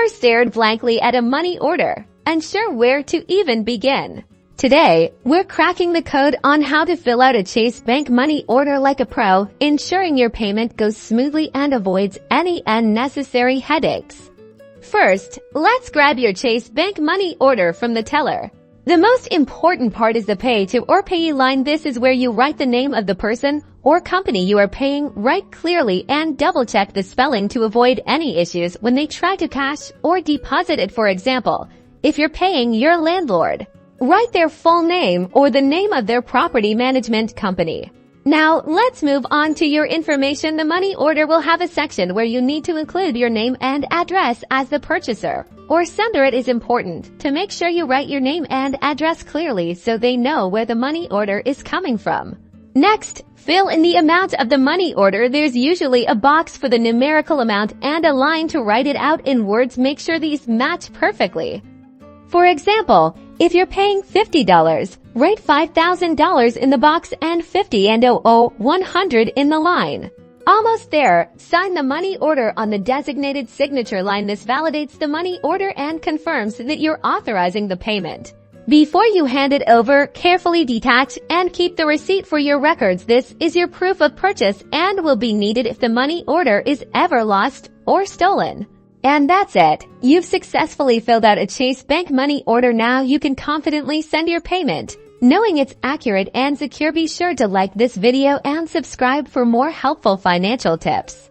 Ever stared blankly at a money order, unsure where to even begin? Today, we're cracking the code on how to fill out a Chase Bank money order like a pro, ensuring your payment goes smoothly and avoids any unnecessary headaches. First, let's grab your Chase Bank money order from the teller. The most important part is the Pay to or Payee line. This is where you write the name of the person or company you are paying, write clearly, and double-check the spelling to avoid any issues when they try to cash or deposit it. For example, if you're paying your landlord, write their full name or the name of their property management company. Now, let's move on to your information. The money order will have a section where you need to include your name and address as the purchaser or sender. It is important to make sure you write your name and address clearly so they know where the money order is coming from. Next, fill in the amount of the money order. There's usually a box for the numerical amount and a line to write it out in words. Make sure these match perfectly. For example, if you're paying $50, write $5,000 in the box and 50 and 100 in the line. Almost there, sign the money order on the designated signature line. This validates the money order and confirms that you're authorizing the payment. Before you hand it over, carefully detach and keep the receipt for your records. This is your proof of purchase and will be needed if the money order is ever lost or stolen. And that's it. You've successfully filled out a Chase Bank money order. Now you can confidently send your payment, knowing it's accurate and secure. Be sure to like this video and subscribe for more helpful financial tips.